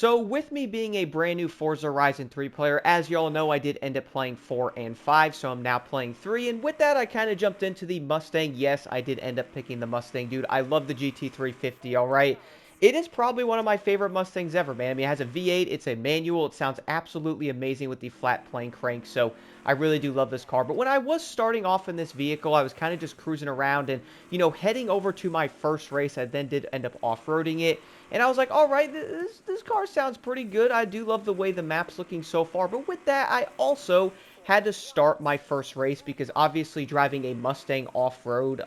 So with me being a brand new Forza Horizon 3 player, as y'all know, I did end up playing 4 and 5, so I'm now playing 3, and with that, I kind of jumped into the Mustang. Yes, I did end up picking the Mustang, dude. I love the GT350, alright? It is probably one of my favorite Mustangs ever, man. I mean, it has a V8, it's a manual, it sounds absolutely amazing with the flat plane crank, so I really do love this car. But when I was starting off in this vehicle, I was kind of just cruising around and, heading over to my first race. I then did end up off-roading it. And I was like, all right, this car sounds pretty good. I do love the way the map's looking so far. But with that, I also had to start my first race because obviously driving a Mustang off-road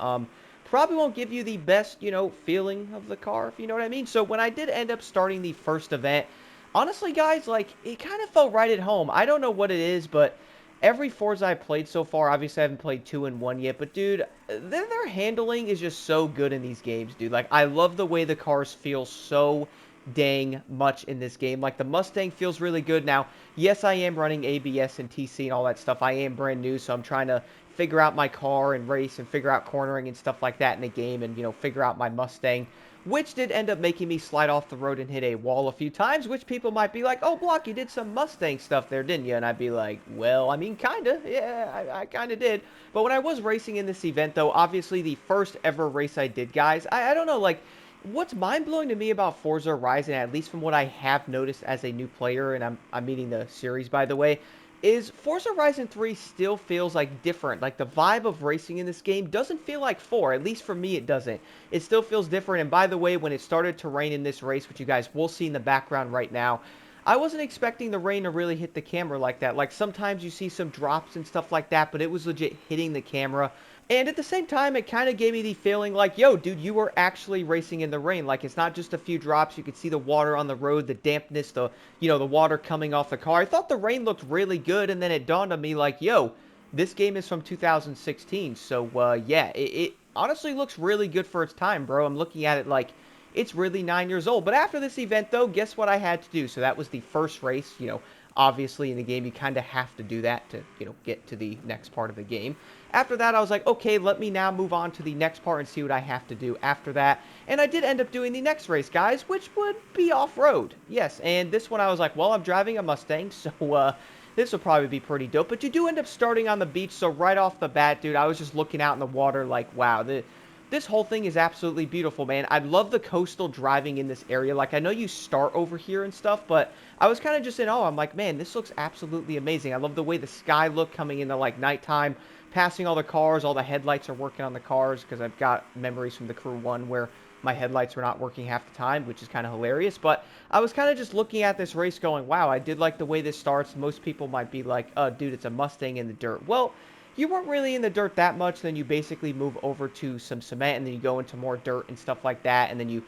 probably won't give you the best, feeling of the car, if you know what I mean. So when I did end up starting the first event, honestly, guys, like, it kind of felt right at home. I don't know what it is, but every Forza I've played so far, obviously I haven't played 2 and 1 yet, but dude, their handling is just so good in these games, dude. Like, I love the way the cars feel so dang much in this game. Like, the Mustang feels really good. Now, yes, I am running ABS and TC and all that stuff. I am brand new, so I'm trying to figure out my car and race and figure out cornering and stuff like that in the game and, figure out my Mustang, which did end up making me slide off the road and hit a wall a few times, which people might be like, oh, Block, you did some Mustang stuff there, didn't you? And I'd be like, well, I mean, kinda. Yeah, I kinda did. But when I was racing in this event, though, obviously the first ever race I did, guys, I don't know, like, what's mind-blowing to me about Forza Horizon, at least from what I have noticed as a new player, and I'm meaning the series, by the way, is Forza Horizon 3 still feels like different. Like, the vibe of racing in this game doesn't feel like 4. At least for me, it doesn't. It still feels different. And by the way, when it started to rain in this race, which you guys will see in the background right now, I wasn't expecting the rain to really hit the camera like that. Like, sometimes you see some drops and stuff like that, but it was legit hitting the camera. And at the same time, it kind of gave me the feeling like, yo, dude, you were actually racing in the rain. Like, it's not just a few drops. You could see the water on the road, the dampness, the water coming off the car. I thought the rain looked really good, and then it dawned on me like, yo, this game is from 2016. So, yeah, it honestly looks really good for its time, bro. I'm looking at it like it's really 9 years old. But after this event, though, guess what I had to do? So that was the first race. Obviously in the game, you kind of have to do that to, get to the next part of the game. After that, I was like, okay, let me now move on to the next part and see what I have to do after that. And I did end up doing the next race, guys, which would be off-road. Yes, and this one I was like, well, I'm driving a Mustang, so, this will probably be pretty dope. But you do end up starting on the beach, so right off the bat, dude, I was just looking out in the water like, wow, this whole thing is absolutely beautiful, man. I love the coastal driving in this area. Like, I know you start over here and stuff, but I was kind of just in awe. I'm like, man, this looks absolutely amazing. I love the way the sky looked coming into, like, nighttime, passing all the cars. All the headlights are working on the cars because I've got memories from the Crew 1 where my headlights were not working half the time, which is kind of hilarious. But I was kind of just looking at this race going, wow, I did like the way this starts. Most people might be like, oh, dude, it's a Mustang in the dirt. Well, you weren't really in the dirt that much. Then you basically move over to some cement, and then you go into more dirt and stuff like that, and then you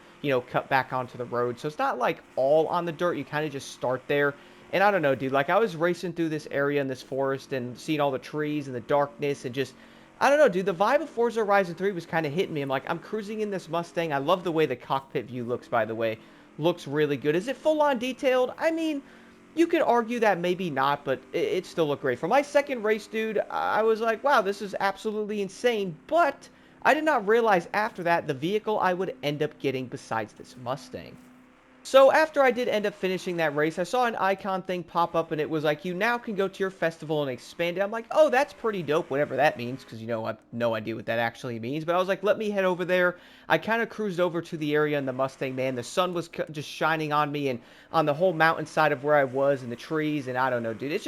cut back onto the road. So it's not like all on the dirt. You kind of just start there. And I don't know, dude, like, I was racing through this area in this forest and seeing all the trees and the darkness and just, I don't know, dude, the vibe of Forza Horizon 3 was kind of hitting me. I'm like, I'm cruising in this Mustang. I love the way the cockpit view looks, by the way. Looks really good. Is it full-on detailed? I mean, you could argue that maybe not, but it still looked great. For my second race, dude, I was like, wow, this is absolutely insane. But I did not realize after that the vehicle I would end up getting besides this Mustang. So after I did end up finishing that race, I saw an icon thing pop up, and it was like, you now can go to your festival and expand it. I'm like, oh, that's pretty dope, whatever that means, because, I have no idea what that actually means. But I was like, let me head over there. I kind of cruised over to the area in the Mustang, man. The sun was just shining on me and on the whole mountainside of where I was and the trees, and I don't know, dude.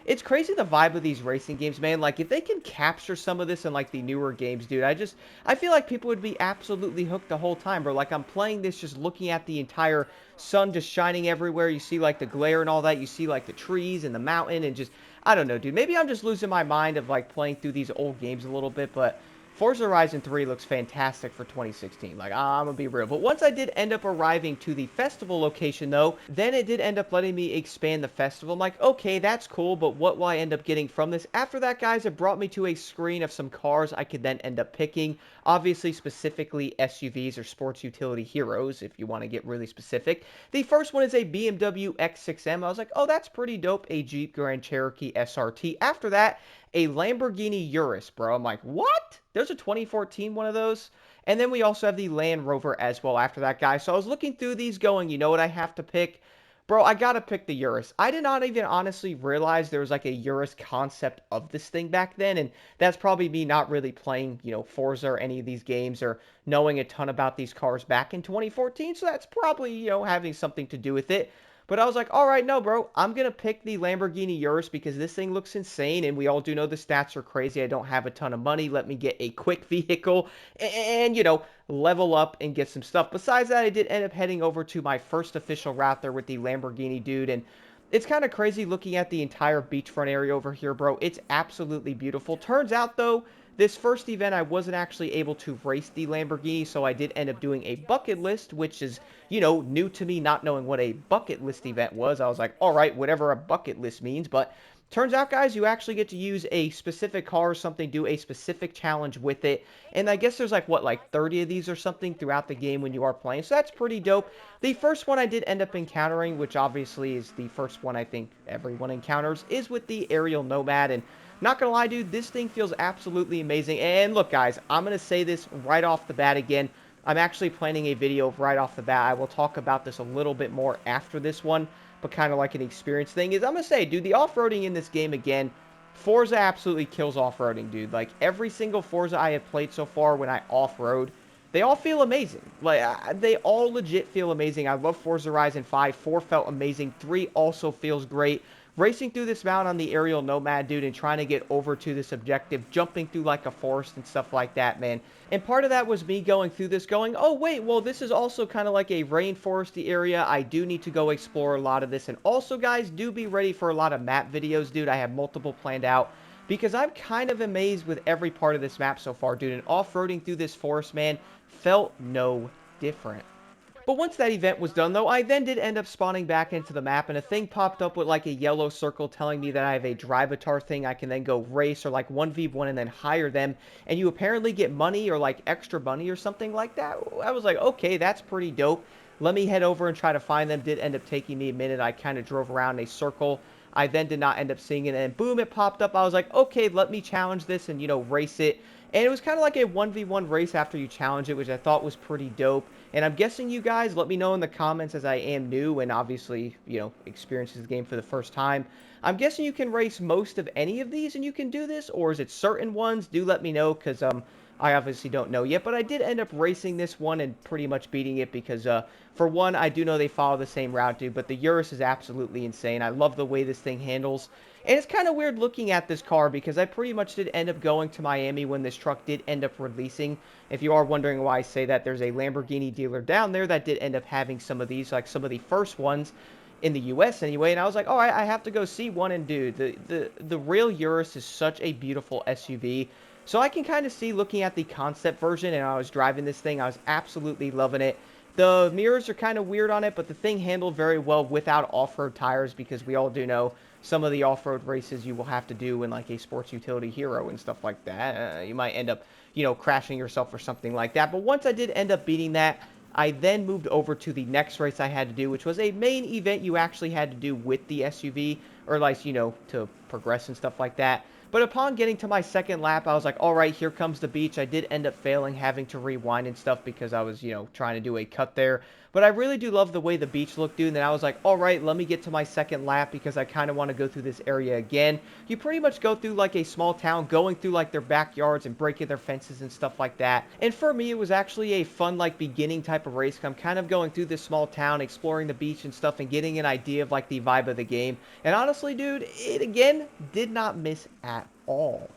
It's crazy the vibe of these racing games, man. Like, if they can capture some of this in, like, the newer games, dude, I feel like people would be absolutely hooked the whole time, bro. Like, I'm playing this just looking at the entire sun just shining everywhere. You see, like, the glare and all that. You see, like, the trees and the mountain and just, I don't know, dude. Maybe I'm just losing my mind of, like, playing through these old games a little bit, but Forza Horizon 3 looks fantastic for 2016. Like, I'm gonna be real. But once I did end up arriving to the festival location, though, then it did end up letting me expand the festival. I'm like, okay, that's cool, but what will I end up getting from this? After that, guys, it brought me to a screen of some cars I could then end up picking. Obviously, specifically SUVs or sports utility heroes, if you want to get really specific. The first one is a BMW X6M. I was like, oh, that's pretty dope. A Jeep Grand Cherokee SRT. After that, a Lamborghini Urus, bro. I'm like, what? There's a 2014 one of those. And then we also have the Land Rover as well after that, guy. So I was looking through these going, you know what I have to pick? Bro, I gotta pick the Urus. I did not even honestly realize there was like a Urus concept of this thing back then, and that's probably me not really playing, Forza or any of these games or knowing a ton about these cars back in 2014, so that's probably, having something to do with it. But I was like, all right, no, bro, I'm going to pick the Lamborghini Urus because this thing looks insane, and we all do know the stats are crazy. I don't have a ton of money. Let me get a quick vehicle and, level up and get some stuff. Besides that, I did end up heading over to my first official route there with the Lamborghini dude, and it's kind of crazy looking at the entire beachfront area over here, bro. It's absolutely beautiful. Turns out, though, this first event, I wasn't actually able to race the Lamborghini, so I did end up doing a bucket list, which is, new to me, not knowing what a bucket list event was. I was like, all right, whatever a bucket list means, but turns out, guys, you actually get to use a specific car or something, do a specific challenge with it, and I guess there's like 30 of these or something throughout the game when you are playing, so that's pretty dope. The first one I did end up encountering, which obviously is the first one I think everyone encounters, is with the Aerial Nomad, and not gonna lie, dude, this thing feels absolutely amazing. And look, guys, I'm gonna say this right off the bat again. I'm actually planning a video right off the bat. I will talk about this a little bit more after this one, but kind of like an experience thing is I'm gonna say, dude, the off-roading in this game again, Forza absolutely kills off-roading, dude. Like every single Forza I have played so far when I off-road, they all feel amazing. Like they all legit feel amazing. I love Forza Horizon 5. 4 felt amazing. 3 also feels great. Racing through this mountain on the Aerial Nomad, dude, and trying to get over to this objective, jumping through like a forest and stuff like that, man. And part of that was me going through this going, oh, wait, well, this is also kind of like a rainforesty area. I do need to go explore a lot of this. And also, guys, do be ready for a lot of map videos, dude. I have multiple planned out because I'm kind of amazed with every part of this map so far, dude. And off-roading through this forest, man, felt no different. But once that event was done, though, I then did end up spawning back into the map, and a thing popped up with, like, a yellow circle telling me that I have a Drivatar thing. I can then go race or, like, 1v1 and then hire them, and you apparently get money or, like, extra money or something like that. I was like, okay, that's pretty dope. Let me head over and try to find them. Did end up taking me a minute. I kind of drove around a circle. I then did not end up seeing it, and boom, it popped up. I was like, okay, let me challenge this and, race it. And it was kind of like a 1v1 race after you challenge it, which I thought was pretty dope. And I'm guessing you guys, let me know in the comments as I am new and obviously, experiences the game for the first time. I'm guessing you can race most of any of these and you can do this, or is it certain ones? Do let me know, because I obviously don't know yet, but I did end up racing this one and pretty much beating it because, for one, I do know they follow the same route, dude, but the Urus is absolutely insane. I love the way this thing handles. And it's kind of weird looking at this car because I pretty much did end up going to Miami when this truck did end up releasing. If you are wondering why I say that, there's a Lamborghini dealer down there that did end up having some of these, like some of the first ones in the US anyway, and I was like, all right, I have to go see one, and dude, the real Urus is such a beautiful SUV. So I can kind of see looking at the concept version, and I was driving this thing, I was absolutely loving it. The mirrors are kind of weird on it, but the thing handled very well without off-road tires because we all do know some of the off-road races you will have to do in like a sports utility hero and stuff like that. You might end up, crashing yourself or something like that. But once I did end up beating that, I then moved over to the next race I had to do, which was a main event you actually had to do with the SUV, or like, to progress and stuff like that. But upon getting to my second lap, I was like, all right, here comes the beach. I did end up failing, having to rewind and stuff because I was, trying to do a cut there. But I really do love the way the beach looked, dude. And then I was like, all right, let me get to my second lap because I kind of want to go through this area again. You pretty much go through like a small town, going through like their backyards and breaking their fences and stuff like that. And for me, it was actually a fun, like, beginning type of race. I'm kind of going through this small town, exploring the beach and stuff, and getting an idea of like the vibe of the game. And honestly, dude, it again did not miss at all.